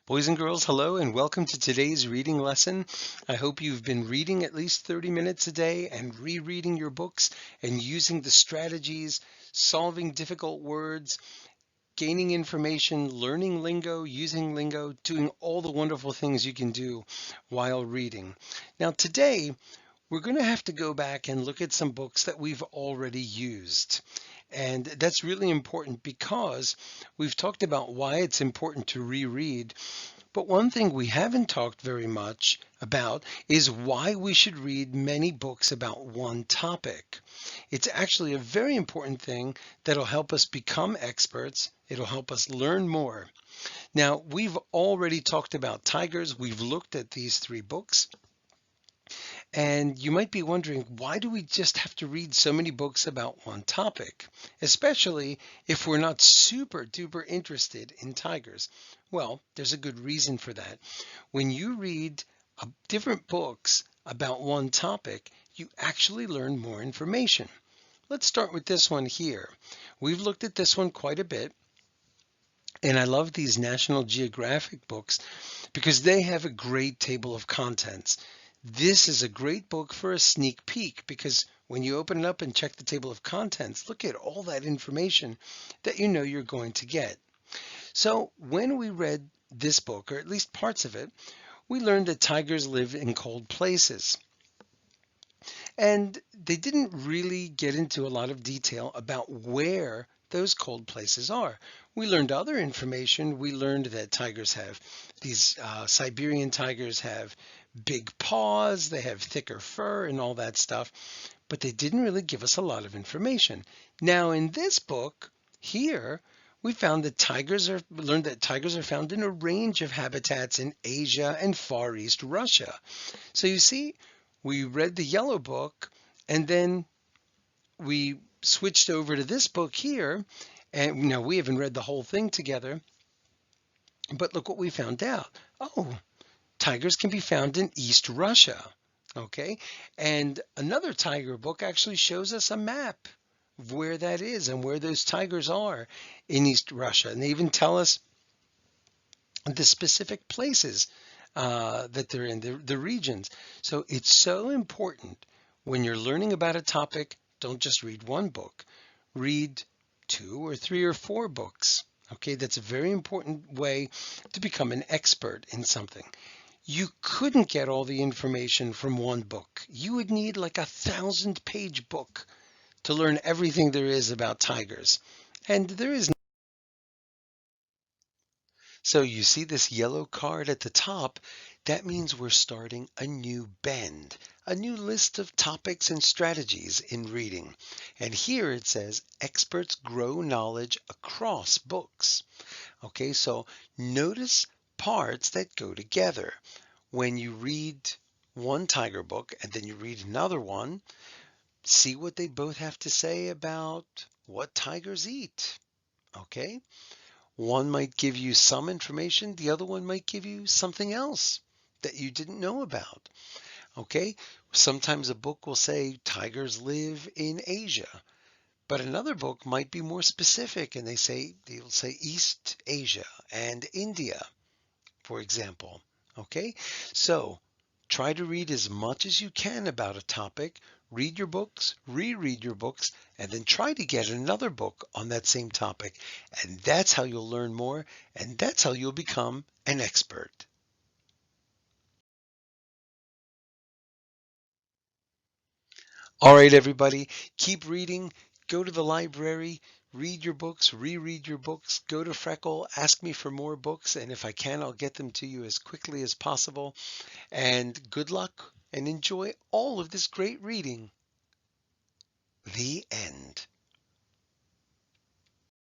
Boys and girls, hello and welcome to today's reading lesson. I hope you've been reading at least 30 minutes a day and rereading your books and using the strategies, solving difficult words, gaining information, learning lingo, doing all the wonderful things you can do while reading. Now today, we're going to have to go back and look at some books that we've already used. And that's really important because we've talked about why it's important to reread. But one thing we haven't talked very much about is why we should read many books about one topic. It's actually a very important thing that'll help us become experts. It'll help us learn more. Now, we've already talked about tigers. We've looked at these three books. And you might be wondering, why do we just have to read so many books about one topic, especially if we're not super duper interested in tigers? Well, there's a good reason for that. When you read different books about one topic, you actually learn more information. Let's start with this one here. We've looked at this one quite a bit. And I love these National Geographic books because they have a great table of contents. This is a great book for a sneak peek because when you open it up and check the table of contents, look at all that information that you know you're going to get. So when we read this book, or at least parts of it, we learned that tigers live in cold places. And they didn't really get into a lot of detail about where those cold places are. We learned other information. We learned that tigers have these Siberian tigers have big paws, they have thicker fur and all that stuff, but they didn't really give us a lot of information. Now in this book here, we learned that tigers are found in a range of habitats in Asia and Far East Russia. So you see, we read the yellow book and then we switched over to this book here. And now we haven't read the whole thing together, but look what we found out. Oh, tigers can be found in East Russia. Okay. And another tiger book actually shows us a map of where that is and where those tigers are in East Russia. And they even tell us the specific places that they're in, the regions. So it's so important when you're learning about a topic, don't just read one book, read 2 or 3 or 4 books. Okay, that's a very important way to become an expert in something. You couldn't get all the information from one book. You would need like a 1,000-page book to learn everything there is about tigers. And there is. So you see this yellow card at the top, that means we're starting a new bend, a new list of topics and strategies in reading. And here it says experts grow knowledge across books. Okay, so notice parts that go together. When you read one tiger book and then you read another one, see what they both have to say about what tigers eat. Okay? One might give you some information, the other one might give you something else that you didn't know about. Okay, sometimes a book will say tigers live in Asia, but another book might be more specific and they'll say East Asia and India, for example. Okay, so try to read as much as you can about a topic. Read your books, reread your books, and then try to get another book on that same topic. And that's how you'll learn more, and that's how you'll become an expert. All right, everybody, keep reading. Go to the library, read your books, reread your books. Go to Freckle, ask me for more books, and if I can, I'll get them to you as quickly as possible. And good luck and enjoy all of this great reading. The end.